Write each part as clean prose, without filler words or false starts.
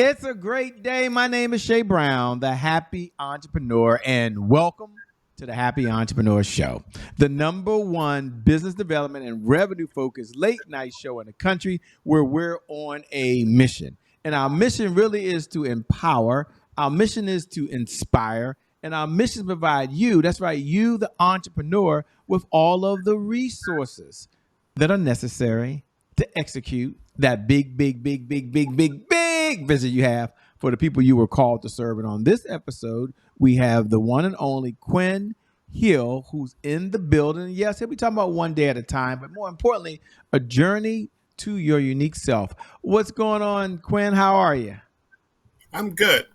It's a great day. My name is Shay Brown, the Happy Entrepreneur, and welcome to the Happy Entrepreneur Show, the number one business development and revenue focused late night show in the country where we're on a mission. And our mission really is to empower, our mission is to inspire, and our mission is to provide you, that's right, you, the entrepreneur, with all of the resources that are necessary to execute that big vision you have for the people you were called to serve. And on this episode, we have the one and only Quinn Hill, who's in the building. Yes, he'll be talking about one day at a time, but more importantly, a journey to your unique self. What's going on, Quinn? How are you? I'm good.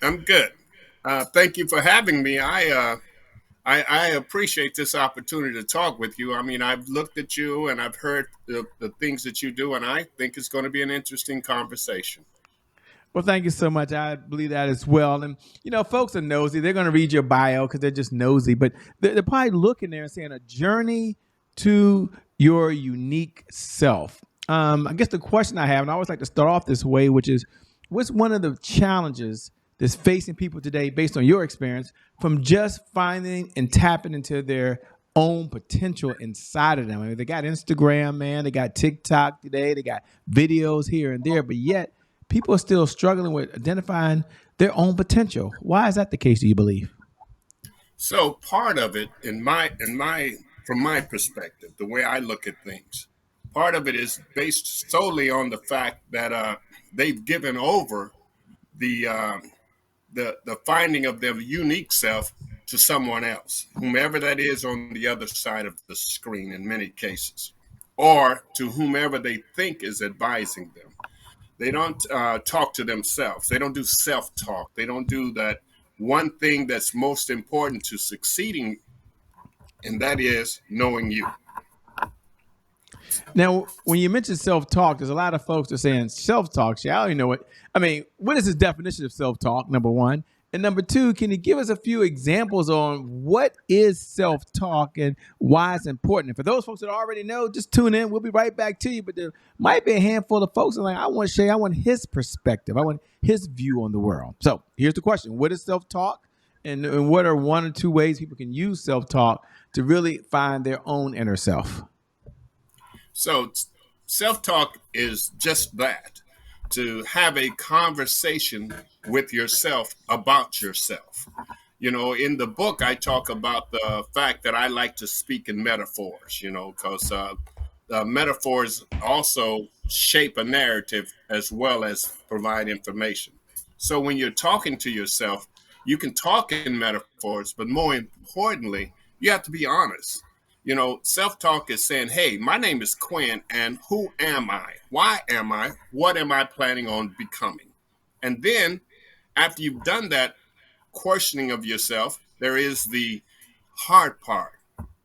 Thank you for having me. I appreciate this opportunity to talk with you. I mean, I've looked at you and I've heard the things that you do, and I think it's going to be an interesting conversation. Well, thank you so much. I believe that as well. And, folks are nosy. They're going to read your bio because they're just nosy, but they're probably looking there and saying a journey to your unique self. I guess the question I have, and I always like to start off this way, which is, what's one of the challenges that's facing people today based on your experience from just finding and tapping into their own potential inside of them? I mean, they got Instagram, man, they got TikTok today, they got videos here and there, but yet people are still struggling with identifying their own potential. Why is that the case, do you believe? So part of it, from my perspective, the way I look at things, part of it is based solely on the fact that they've given over the the finding of their unique self to someone else, whomever that is on the other side of the screen in many cases, or to whomever they think is advising them. They don't talk to themselves. They don't do self-talk. They don't do that one thing that's most important to succeeding, and that is knowing you. Now, when you mention self-talk, there's a lot of folks that are saying self-talk. I don't even know what, I mean, what is his definition of self-talk, number one? And number two, can you give us a few examples on what is self-talk and why it's important? And for those folks that already know, just tune in. We'll be right back to you. But there might be a handful of folks that are like, I want Shay, I want his perspective. I want his view on the world. So here's the question. What is self-talk? And what are one or two ways people can use self-talk to really find their own inner self? So self-talk is just that, to have a conversation with yourself about yourself. In the book, I talk about the fact that I like to speak in metaphors, because metaphors also shape a narrative as well as provide information. So when you're talking to yourself, you can talk in metaphors, but more importantly, you have to be honest. Self-talk is saying, hey, my name is Quinn, and who am I? Why am I? What am I planning on becoming? And then after you've done that questioning of yourself, there is the hard part,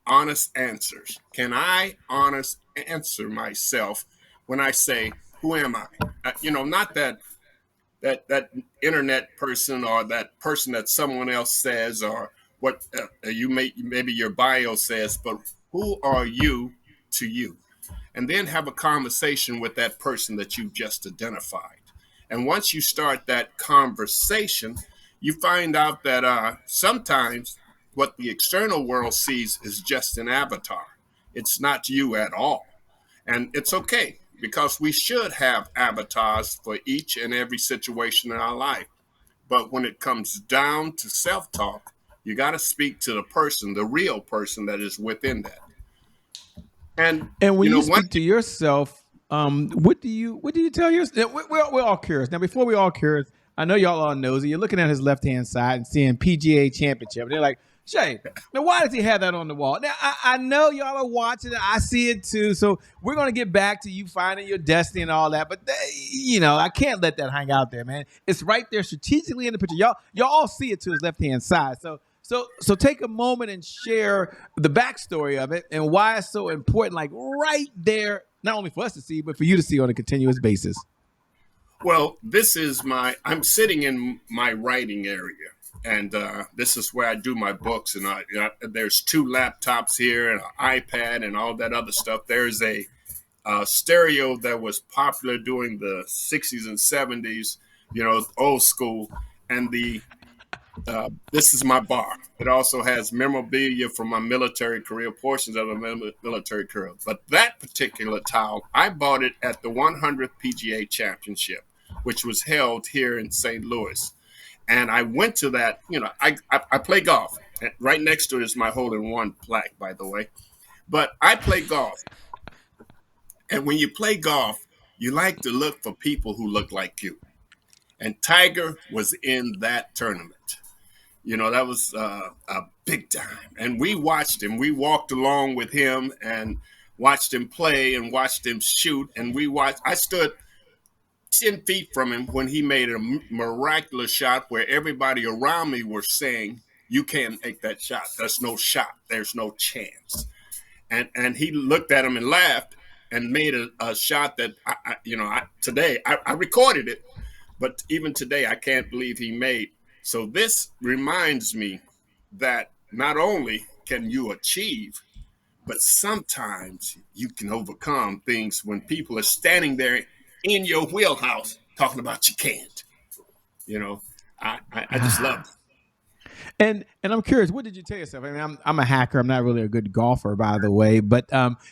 honest answers. Can I honest answer myself when I say, who am I? Not that internet person or that person that someone else says or what maybe your bio says, but who are you to you? And then have a conversation with that person that you've just identified. And once you start that conversation, you find out that sometimes what the external world sees is just an avatar. It's not you at all. And it's okay, because we should have avatars for each and every situation in our life. But when it comes down to self-talk, you got to speak to the person, the real person that is within that. And when you speak to yourself, what do you tell yourself? We're all curious. Now, before we all curious, I know y'all are nosy. You're looking at his left-hand side and seeing PGA Championship. And they're like, Shay, now why does he have that on the wall? Now, I know y'all are watching it. I see it too. So we're going to get back to you finding your destiny and all that. But, I can't let that hang out there, man. It's right there strategically in the picture. Y'all all see it to his left-hand side. So take a moment and share the backstory of it and why it's so important, like right there, not only for us to see, but for you to see on a continuous basis. Well, I'm sitting in my writing area, and this is where I do my books. And there's two laptops here and an iPad and all that other stuff. There's a stereo that was popular during the 60s and 70s old school. And this is my bar. It also has memorabilia from my military career, portions of a military career. But that particular towel, I bought it at the 100th PGA Championship, which was held here in St. Louis. And I went to that. I play golf. Right next to it is my hole-in-one plaque, by the way. But I play golf, and when you play golf, you like to look for people who look like you. And Tiger was in that tournament. That was a big time. And we watched him. We walked along with him and watched him play and watched him shoot. And I stood 10 feet from him when he made a miraculous shot where everybody around me were saying, "You can't make that shot. There's no shot. There's no chance." And he looked at him and laughed and made a shot that, I recorded it, but even today, I can't believe he made. So this reminds me that not only can you achieve, but sometimes you can overcome things when people are standing there in your wheelhouse talking about you can't. I just love it. And I'm curious, what did you tell yourself? I mean, I'm a hacker. I'm not really a good golfer, by the way. But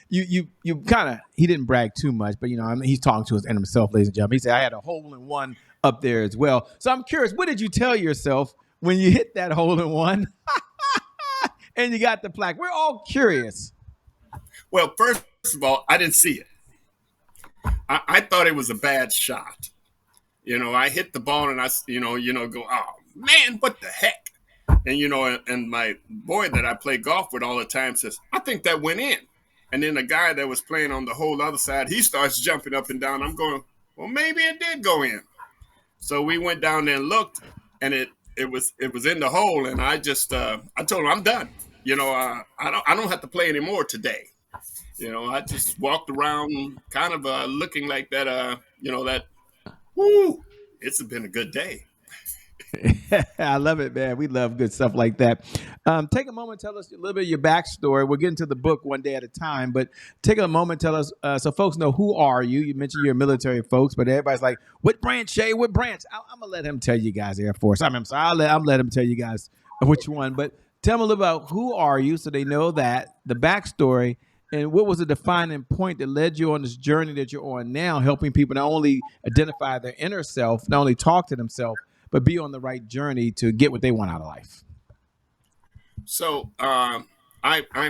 you kind of, he didn't brag too much, but he's talking to himself, ladies and gentlemen. He said I had a hole in one up there as well. So I'm curious, what did you tell yourself when you hit that hole in one and you got the plaque? We're all curious. Well, first of all, I didn't see it. I thought it was a bad shot. I hit the ball and I go, oh man, what the heck? And my boy that I play golf with all the time says, I think that went in. And then the guy that was playing on the whole other side, he starts jumping up and down. I'm going, well, maybe it did go in. So we went down there and looked, and it was in the hole. And I just I told him I'm done. I don't have to play anymore today. I just walked around kind of looking like that. That whoo, it's been a good day. I love it, man. We love good stuff like that. Take a moment, tell us a little bit of your backstory. We'll get into the book one day at a time, but take a moment, tell us so folks know who are you. You mentioned you're military folks, but everybody's like, "What branch, Shay? What branch?" I'm gonna let him tell you guys Air Force. I'm sorry, I'm let him tell you guys which one. But tell them a little about who are you, so they know that the backstory. And what was the defining point that led you on this journey that you're on now, helping people not only identify their inner self, not only talk to themselves, but be on the right journey to get what they want out of life? So I'm that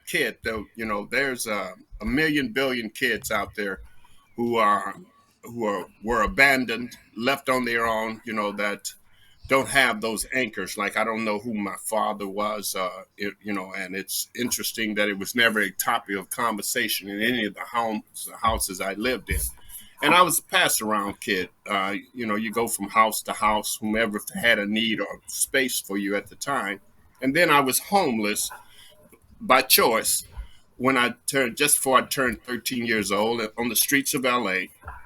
kid that there's a million billion kids out there who were abandoned, left on their own, that don't have those anchors. Like I don't know who my father was, and it's interesting that it was never a topic of conversation in any of the houses I lived in. And I was a pass around kid. You go from house to house, whomever had a need or space for you at the time. And then I was homeless by choice just before I turned 13 years old on the streets of LA.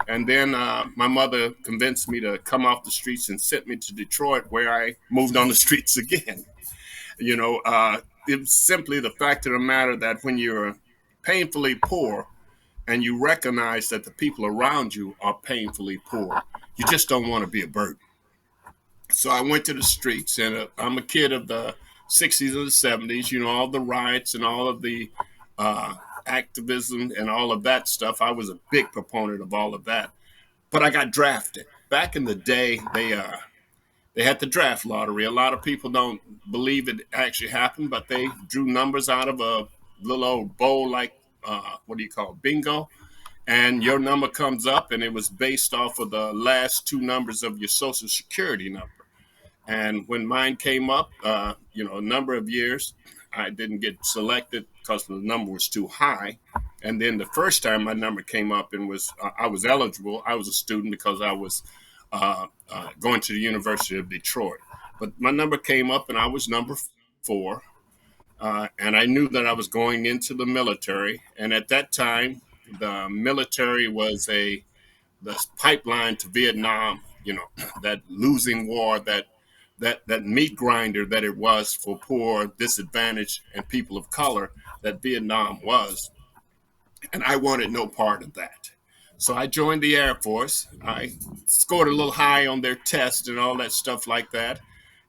And then my mother convinced me to come off the streets and sent me to Detroit, where I moved on the streets again. It was simply the fact of the matter that when you're painfully poor, and you recognize that the people around you are painfully poor, you just don't want to be a burden. So I went to the streets, and I'm a kid of the 60s and the 70s, all the riots and all of the activism and all of that stuff. I was a big proponent of all of that. But I got drafted. Back in the day, they had the draft lottery. A lot of people don't believe it actually happened, but they drew numbers out of a little old bowl like, bingo. And your number comes up, and it was based off of the last two numbers of your social security number. And when mine came up, a number of years, I didn't get selected because the number was too high. And then the first time my number came up and I was eligible, I was a student because I was going to the University of Detroit. But my number came up, and I was number 4. And I knew that I was going into the military. And at that time, the military was the pipeline to Vietnam, that losing war, that meat grinder that it was for poor, disadvantaged, and people of color that Vietnam was. And I wanted no part of that. So I joined the Air Force. I scored a little high on their test and all that stuff like that.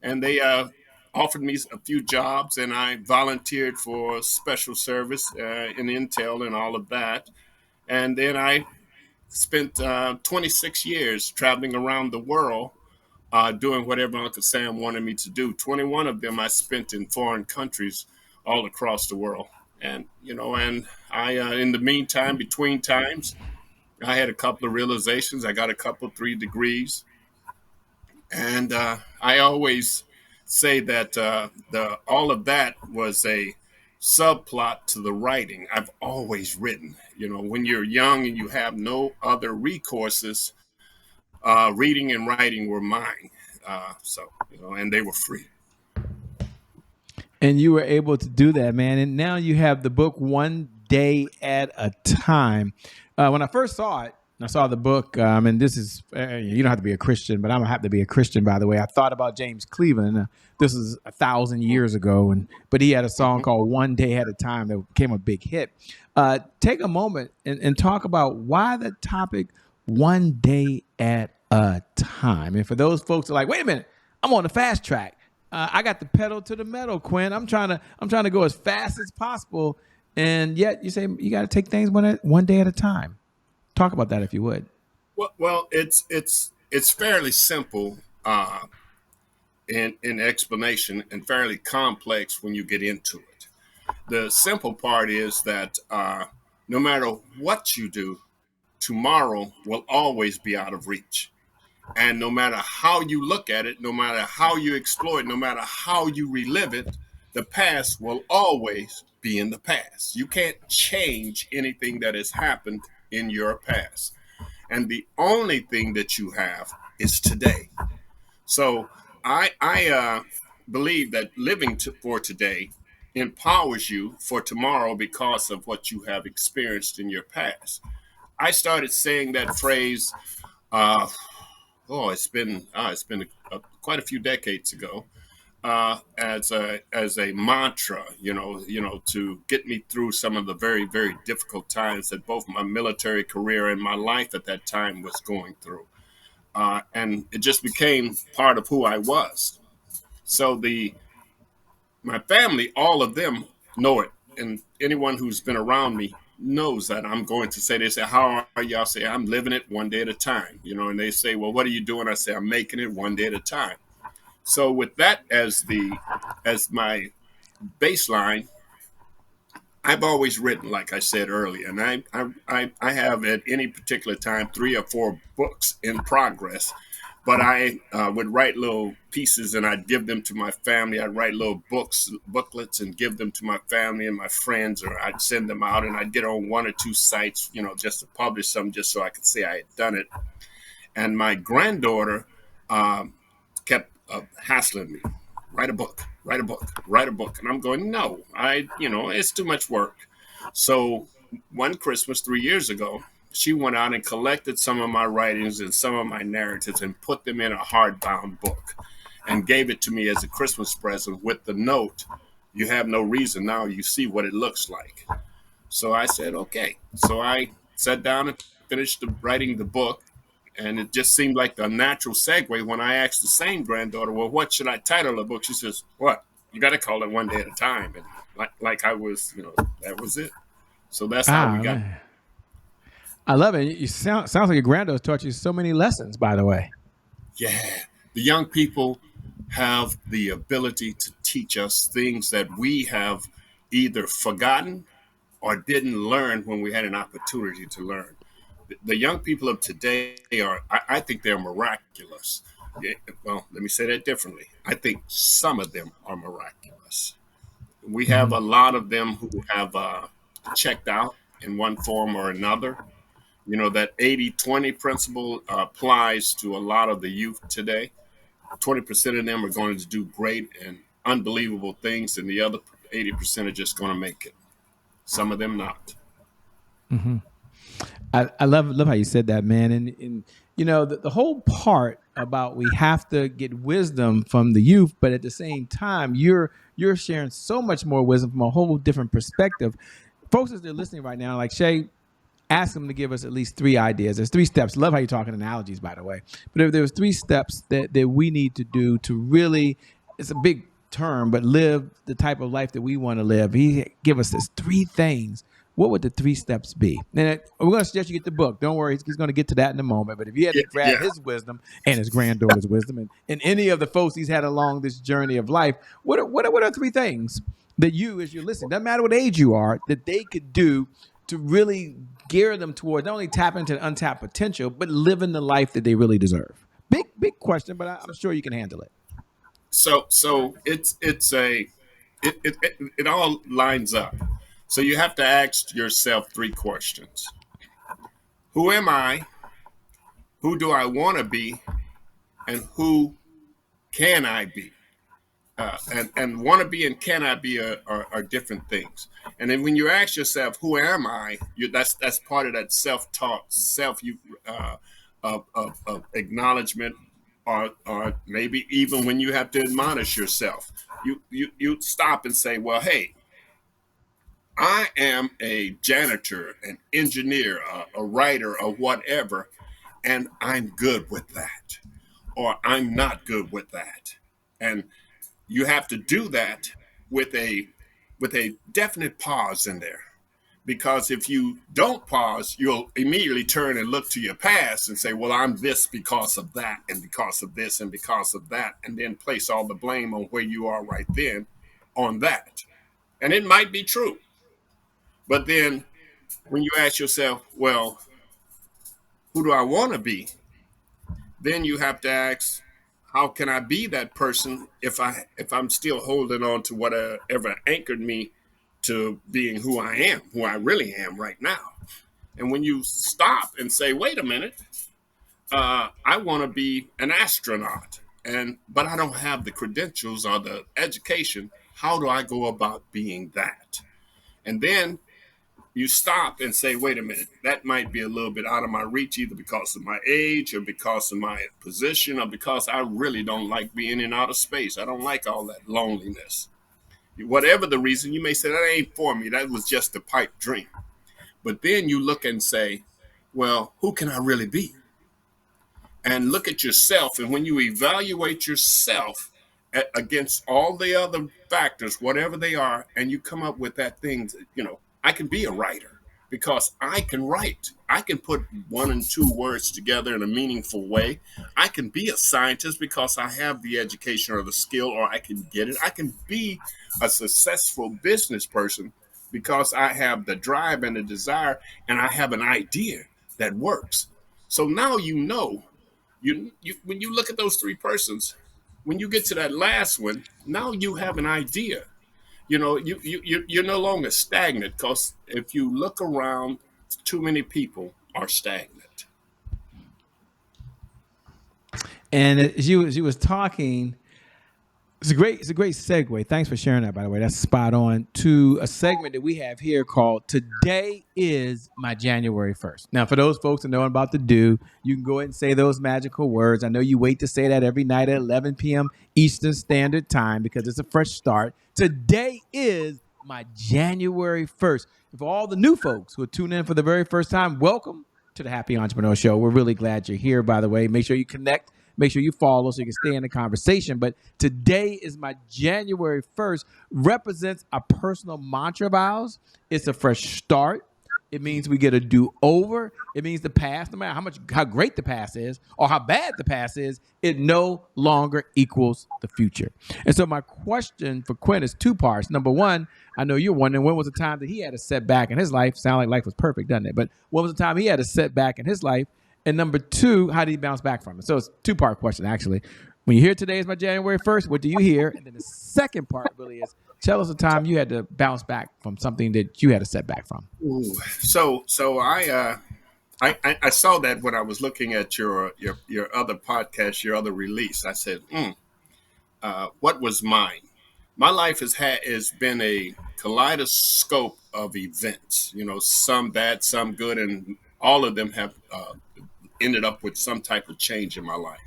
And they offered me a few jobs, and I volunteered for special service in Intel and all of that. And then I spent 26 years traveling around the world doing whatever Uncle Sam wanted me to do. 21 of them I spent in foreign countries all across the world. And, and I, in the meantime, between times, I had a couple of realizations. I got a couple, 3 degrees. And I always say that the all of that was a subplot to the writing. I've always written. When you're young and you have no other recourses, reading and writing were mine. And they were free. And you were able to do that, man. And now you have the book One Day at a Time. When I first saw it, I saw the book, and this is, you don't have to be a Christian, but I don't have to be a Christian, by the way. I thought about James Cleveland. This is 1,000 years ago, but he had a song called One Day at a Time that became a big hit. Take a moment and talk about why the topic One Day at a Time. And for those folks who are like, wait a minute, I'm on the fast track. I got the pedal to the metal, Quinn. I'm trying to go as fast as possible, and yet you say you got to take things one day at a time. Talk about that if you would. Well, it's fairly simple in explanation and fairly complex when you get into it. The simple part is that no matter what you do, tomorrow will always be out of reach. And no matter how you look at it, no matter how you explore it, no matter how you relive it, the past will always be in the past. You can't change anything that has happened in your past. And the only thing that you have is today. So I believe that living for today empowers you for tomorrow because of what you have experienced in your past. I started saying that phrase, it's been quite a few decades ago, as a mantra, to get me through some of the very, very difficult times that both my military career and my life at that time was going through. And it just became part of who I was. So my family, all of them know it. And anyone who's been around me knows that I'm going to say, they say, how are you? I say, I'm living it one day at a time, and they say, well, what are you doing? I say, I'm making it one day at a time. So with that as my baseline, I've always written, like I said earlier, and I have at any particular time 3 or 4 books in progress. But I would write little pieces and I'd give them to my family. I'd write little booklets and give them to my family and my friends, or I'd send them out and I'd get on 1 or 2 sites, just to publish some, just so I could say I had done it. And my granddaughter kept hassling me, write a book. And I'm going, no, it's too much work. So one Christmas 3 years ago, she went out and collected some of my writings and some of my narratives and put them in a hardbound book and gave it to me as a Christmas present with the note, you have no reason now, you see what it looks like. So I said, okay. So I sat down and finished writing the book, and it just seemed like the natural segue when I asked the same granddaughter, well, what should I title the book? She says, what? You got to call it One Day at a Time. And like I was, that was it. So that's how we got. Man. I love it. You sounds like your granddaughter taught you so many lessons, by the way. Yeah. The young people have the ability to teach us things that we have either forgotten or didn't learn when we had an opportunity to learn. The young people of today I think they're miraculous. Well, let me say that differently. I think some of them are miraculous. We have a lot of them who have checked out in one form or another. That 80-20 principle applies to a lot of the youth today. 20% of them are going to do great and unbelievable things, and the other 80% are just going to make it. Some of them not. Mm-hmm. I love how you said that, man. And the whole part about we have to get wisdom from the youth, but at the same time, you're sharing so much more wisdom from a whole different perspective. Folks, as they're listening right now, like, Shay, ask them to give us at least 3 ideas. There's 3 steps. Love how you're talking analogies, by the way. But if there was 3 steps that we need to do to really, it's a big term, but live the type of life that we want to live. He give us this 3 things. What would the 3 steps be? And we're going to suggest you get the book. Don't worry, he's going to get to that in a moment. But if you had to grab his wisdom and his granddaughter's wisdom and any of the folks he's had along this journey of life, what are 3 things that you, as you're listening, doesn't matter what age you are, that they could do to really gear them towards not only tap into untapped potential, but living the life that they really deserve? Big question, but I'm sure you can handle it. So it all lines up. So you have to ask yourself 3 questions. Who am I? Who do I want to be? And who can I be? And want to be and can I be are different things. And then when you ask yourself, who am I? That's part of that self-talk, acknowledgement, or maybe even when you have to admonish yourself, you stop and say, well, hey, I am a janitor, an engineer, a writer, or whatever, and I'm good with that, or I'm not good with that. And you have to do that with a definite pause in there. Because if you don't pause, you'll immediately turn and look to your past and say, well, I'm this because of that, and because of this, and because of that, and then place all the blame on where you are right then on that. And it might be true. But then when you ask yourself, well, who do I want to be? Then you have to ask, how can I be that person if I'm still holding on to whatever anchored me to being who I really am right now? And when you stop and say, wait a minute, I want to be an astronaut, but I don't have the credentials or the education. How do I go about being that? And then you stop and say, wait a minute, that might be a little bit out of my reach, either because of my age or because of my position or because I really don't like being in outer space. I don't like all that loneliness. Whatever the reason, you may say, that ain't for me. That was just a pipe dream. But then you look and say, well, who can I really be? And look at yourself. And when you evaluate yourself against all the other factors, whatever they are, and you come up with that thing, I can be a writer because I can write. I can put 1 and 2 words together in a meaningful way. I can be a scientist because I have the education or the skill, or I can get it. I can be a successful business person because I have the drive and the desire, and I have an idea that works. So now when you look at those 3 persons, when you get to that last one, now you have an idea. You're no longer stagnant, because if you look around, too many people are stagnant. And as you was talking, it's a great segue. Thanks for sharing that, by the way. That's spot on to a segment that we have here called Today is My January 1st. Now, for those folks that know about the do, you can go ahead and say those magical words. I know you wait to say that every night at 11 p.m. Eastern Standard Time because it's a fresh start. Today is my January 1st. And for all the new folks who are tuning in for the very first time, welcome to the Happy Entrepreneur Show. We're really glad you're here, by the way. Make sure you connect. Make sure you follow so you can stay in the conversation. But today is my January 1st, represents a personal mantra of ours. It's a fresh start. It means we get a do-over. It means the past, no matter how great the past is or how bad the past is, it no longer equals the future. And so my question for Quinn is 2 parts. Number 1, I know you're wondering, when was the time that he had a setback in his life? Sound like life was perfect, doesn't it? But when was the time he had a setback in his life? And number 2, how did he bounce back from it? So it's a 2-part question, actually. When you hear today is my January 1st, what do you hear? And then the second part really is, tell us the time you had to bounce back from something that you had a setback from. Ooh. So I saw that when I was looking at your other podcast, your other release. I said, what was mine? My life has been a kaleidoscope of events. Some bad, some good, and all of them have ended up with some type of change in my life.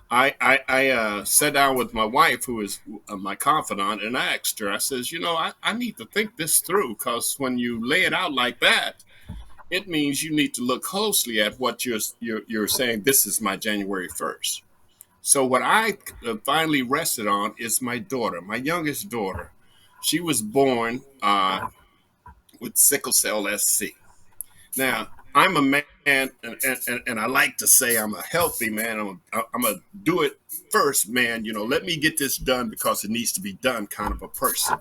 I sat down with my wife, who is my confidant, and I asked her, I says, I need to think this through, because when you lay it out like that, it means you need to look closely at what you're saying. This is my January 1st. So what I finally rested on is my daughter, my youngest daughter. She was born with sickle cell SC. Now, I'm a man, and I like to say I'm a healthy man. I'm a do it first man. Let me get this done because it needs to be done kind of a person.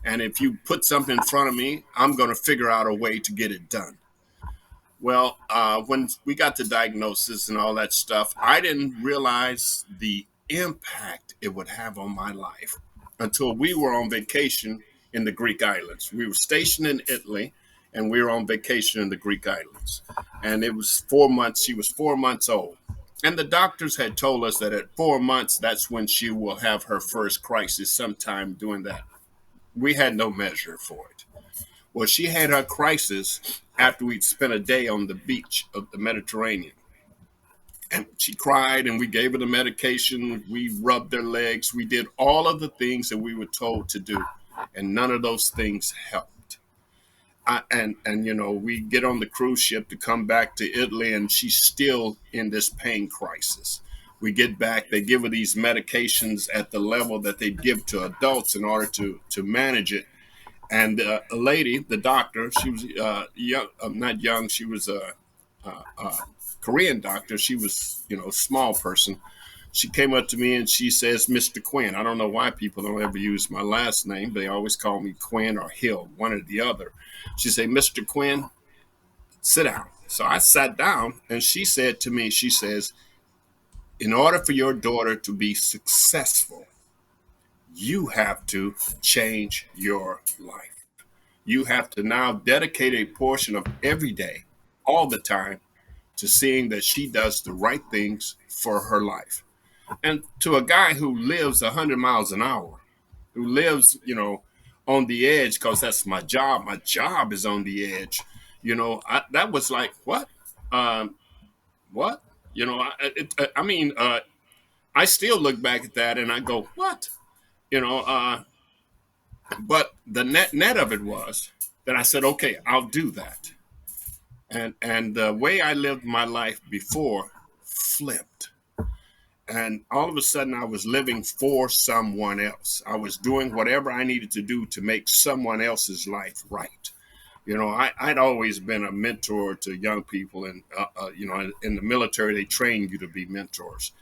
And if you put something in front of me, I'm going to figure out a way to get it done. Well, when we got the diagnosis and all that stuff, I didn't realize the impact it would have on my life until we were on vacation in the Greek islands. We were stationed in Italy and we were on vacation in the Greek islands. And it was 4 months, she was 4 months old. And the doctors had told us that at 4 months, that's when she will have her first crisis sometime during that. We had no measure for it. Well, she had her crisis after we'd spent a day on the beach of the Mediterranean. And she cried, and we gave her the medication. We rubbed her legs. We did all of the things that we were told to do, and none of those things helped. We get on the cruise ship to come back to Italy, and she's still in this pain crisis. We get back, they give her these medications at the level that they give to adults in order to manage it. And a lady, the doctor, she was young, not young. She was a Korean doctor. She was, a small person. She came up to me and she says, "Mr. Quinn." I don't know why people don't ever use my last name. They always call me Quinn or Hill, one or the other. She said, "Mr. Quinn, sit down." So I sat down, and she said to me, she says, "In order for your daughter to be successful, you have to change your life. You have to now dedicate a portion of every day, all the time, to seeing that she does the right things for her life." And to a guy who lives 100 miles an hour, who lives, on the edge, because that's my job. My job is on the edge. That was like, what? What? I still look back at that and I go, what? You know, uh, but the net of it was that I said, okay, I'll do that. And the way I lived my life before flipped. And all of a sudden, I was living for someone else. I was doing whatever I needed to do to make someone else's life right. I'd always been a mentor to young people, and in the military, they train you to be mentors.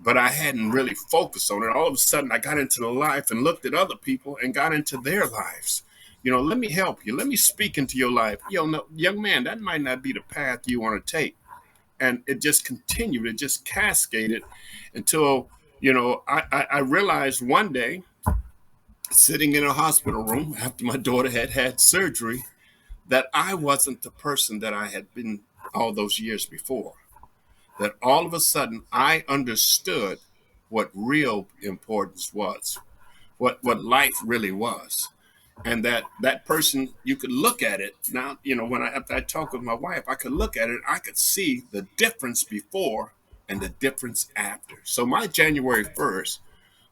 But I hadn't really focused on it. All of a sudden, I got into the life and looked at other people and got into their lives. Let me help you. Let me speak into your life. No, young man, that might not be the path you want to take. And it just continued. It just cascaded until, I realized one day, sitting in a hospital room after my daughter had had surgery, that I wasn't the person that I had been all those years before. That all of a sudden I understood what real importance was, what life really was. And that person, you could look at it now, after I talked with my wife, I could look at it, I could see the difference before and the difference after. So my January 1st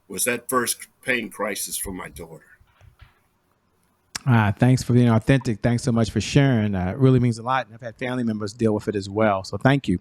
was that first pain crisis for my daughter. Thanks for being authentic. Thanks so much for sharing. It really means a lot. And I've had family members deal with it as well. So thank you.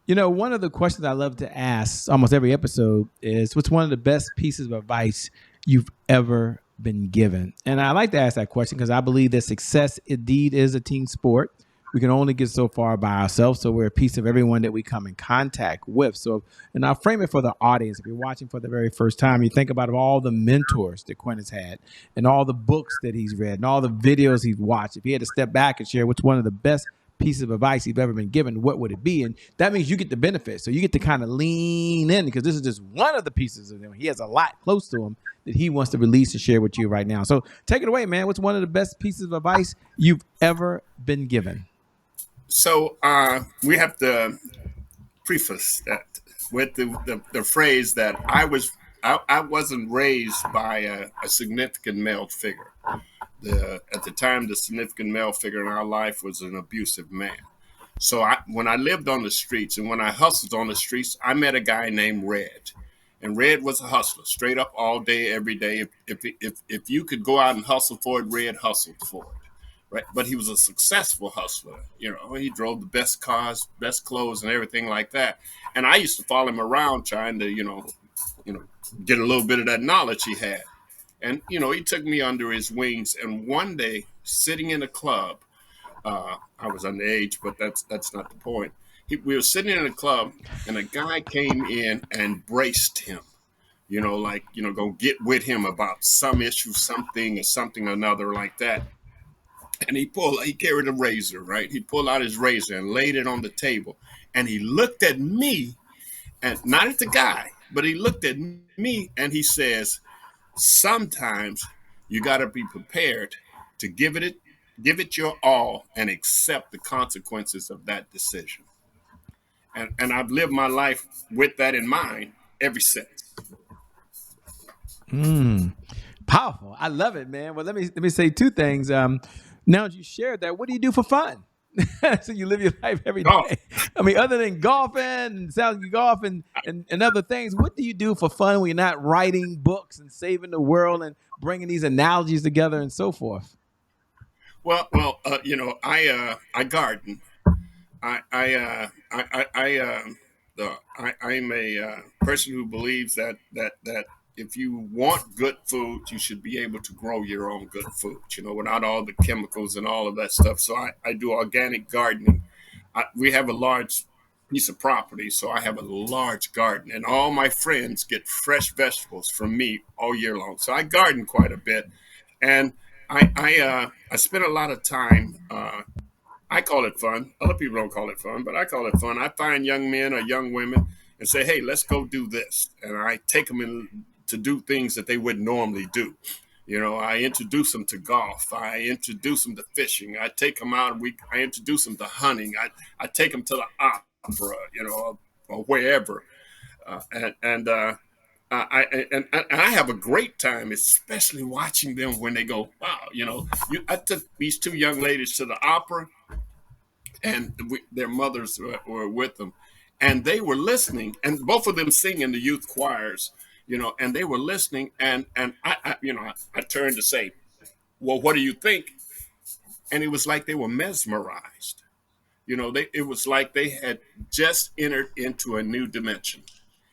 One of the questions I love to ask almost every episode is, what's one of the best pieces of advice you've ever been given? And I like to ask that question because I believe that success indeed is a team sport. We can only get so far by ourselves, so we're a piece of everyone that we come in contact with. So, and I'll frame it for the audience. If you're watching for the very first time, you think about all the mentors that Quinn has had and all the books that he's read and all the videos he's watched. If he had to step back and share what's one of the best piece of advice you've ever been given, what would it be? And that means you get the benefit. So you get to kind of lean in because this is just one of the pieces of him. He has a lot close to him that he wants to release and share with you right now. So take it away, man. What's one of the best pieces of advice you've ever been given? So we have to preface that with the phrase that I wasn't raised by a significant male figure. At the time, the significant male figure in our life was an abusive man. So when I lived on the streets and when I hustled on the streets, I met a guy named Red. And Red was a hustler, straight up all day, every day. If you could go out and hustle for it, Red hustled for it. right? But he was a successful hustler. He drove the best cars, best clothes, and everything like that. And I used to follow him around trying to, you know, get a little bit of that knowledge he had. And he took me under his wings. And one day, sitting in a club, I was underage, but that's not the point. We were sitting in a club, and a guy came in and braced him. Like go get with him about some issue, something or something or another like that. And he carried a razor, right? He pulled out his razor and laid it on the table. And he looked at me, and not at the guy, but he looked at me and he says, sometimes you got to be prepared to give it your all and accept the consequences of that decision. And I've lived my life with that in mind ever since. Powerful. I love it, man. Well, let me say two things. Now that you shared that, what do you do for fun? So you live your life every Golf. day. I mean, other than golfing and sounds like golf and other things, what do you do for fun when you're not writing books and saving the world and bringing these analogies together and so forth? I garden. I'm a person who believes that if you want good food, you should be able to grow your own good food. Without all the chemicals and all of that stuff. So I do organic gardening. We have a large piece of property, so I have a large garden, and all my friends get fresh vegetables from me all year long. So I garden quite a bit, and I spend a lot of time. I call it fun. Other people don't call it fun, but I call it fun. I find young men or young women and say, "Hey, let's go do this," and I take them in to do things that they wouldn't normally do. I introduce them to golf. I introduce them to fishing. I take them out. I introduce them to hunting. I take them to the opera, or wherever, and I have a great time, especially watching them when they go, "Wow!" I took these two young ladies to the opera, and their mothers were with them, and they were listening, and both of them sing in the youth choirs, and they were listening, and I turned to say, "Well, what do you think?" And it was like they were mesmerized. It was like they had just entered into a new dimension.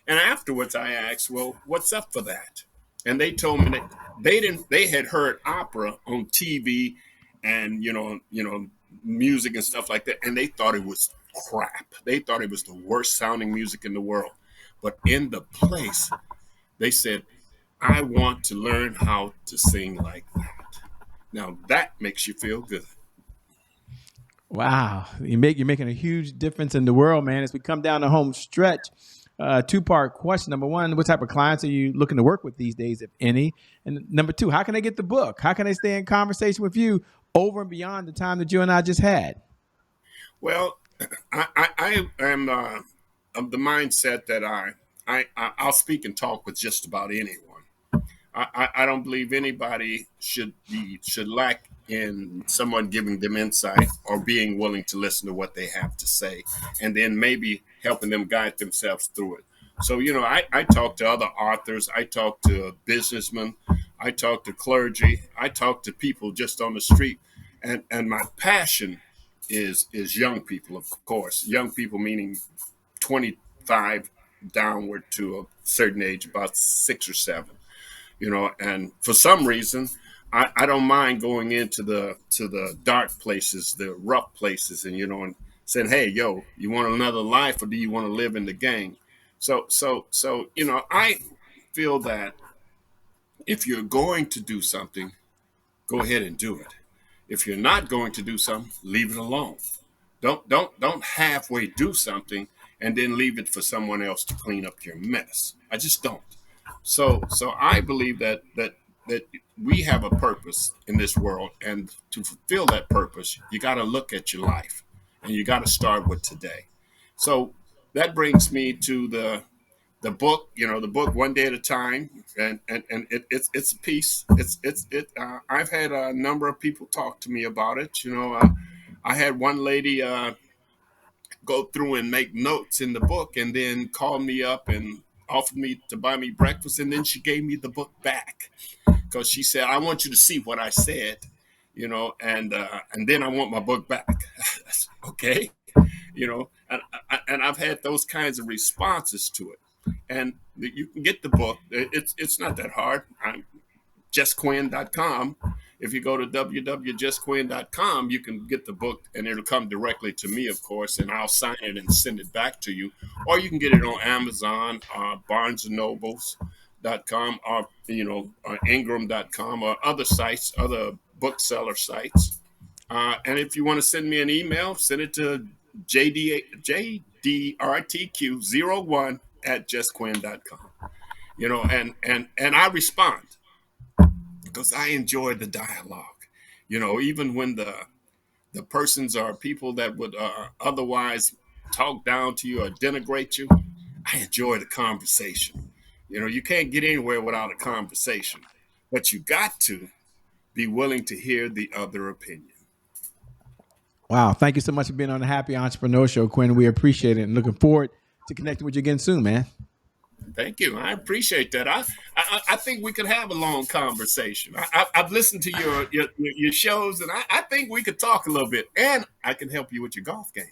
And afterwards, I asked, "Well, what's up for that?" And they told me that they had heard opera on TV, and music and stuff like that, and they thought it was crap. They thought it was the worst sounding music in the world. But in the place, they said, "I want to learn how to sing like that." Now that makes you feel good. Wow, you're making a huge difference in the world, man. As we come down the home stretch, two-part question. Number one, what type of clients are you looking to work with these days, if any? And number two, how can they get the book? How can they stay in conversation with you over and beyond the time that you and I just had? Well, I am of the mindset that I'll speak and talk with just about anyone. I don't believe anybody should lack in someone giving them insight or being willing to listen to what they have to say, and then maybe helping them guide themselves through it. So I talk to other authors, I talk to businessmen, I talk to clergy, I talk to people just on the street, and my passion is young people, of course. Young people meaning 25 downward to a certain age, about 6 or 7. And for some reason, I don't mind going into the dark places, the rough places, and saying, "Hey, yo, you want another life, or do you want to live in the gang?" So I feel that if you're going to do something, go ahead and do it. If you're not going to do something, leave it alone. Don't halfway do something and then leave it for someone else to clean up your mess. I just don't. So I believe that we have a purpose in this world, and to fulfill that purpose, you got to look at your life, and you got to start with today. So that brings me to the book, the book One Day at a Time, and it's a piece. I've had a number of people talk to me about it. I had one lady go through and make notes in the book, and then call me up and offered me to buy me breakfast, and then she gave me the book back because she said, "I want you to see what I said." and then I want my book back. Okay, and I've had those kinds of responses to it. And you can get the book. It's not that hard. I'm justquinn.com. If you go to www.justquinn.com, you can get the book, and it'll come directly to me, of course, and I'll sign it and send it back to you. Or you can get it on Amazon, BarnesandNobles.com, or Ingram.com, or other sites, other bookseller sites. And if you want to send me an email, send it to jdrtq01@justquinn.com. And I respond because I enjoy the dialogue. Even when the persons are people that would otherwise talk down to you or denigrate you, I enjoy the conversation. You can't get anywhere without a conversation, but you got to be willing to hear the other opinion. Wow. Thank you so much for being on the Happy Entrepreneur Show, Quinn. We appreciate it and looking forward to connecting with you again soon, man. Thank you. I appreciate that. I think we could have a long conversation. I've listened to your shows, and I think we could talk a little bit, and I can help you with your golf game.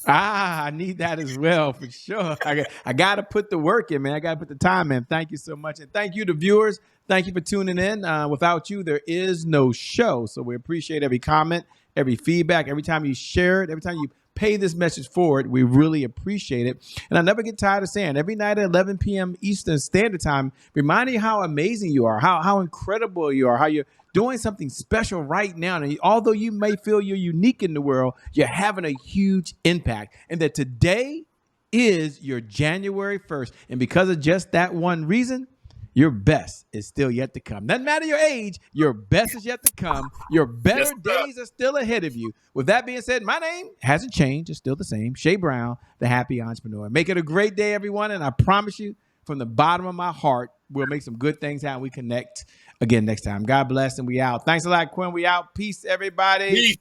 I need that as well, for sure. I got to put the work in, man. I got to put the time in. Thank you so much. And thank you to viewers. Thank you for tuning in. Without you, there is no show. So we appreciate every comment, every feedback, every time you share it, every time you pay this message forward. We really appreciate it. And I never get tired of saying every night at 11 p.m. Eastern Standard Time, reminding you how amazing you are, how incredible you are, how you're doing something special right now. And although you may feel you're unique in the world, you're having a huge impact. And that today is your January 1st. And because of just that one reason, your best is still yet to come. Doesn't matter your age, your best is yet to come. Your better days are still ahead of you. With that being said, my name hasn't changed. It's still the same. Shay Brown, the Happy Entrepreneur. Make it a great day, everyone. And I promise you, from the bottom of my heart, we'll make some good things happen. We connect again next time. God bless, and we out. Thanks a lot, Quinn. We out. Peace, everybody. Peace.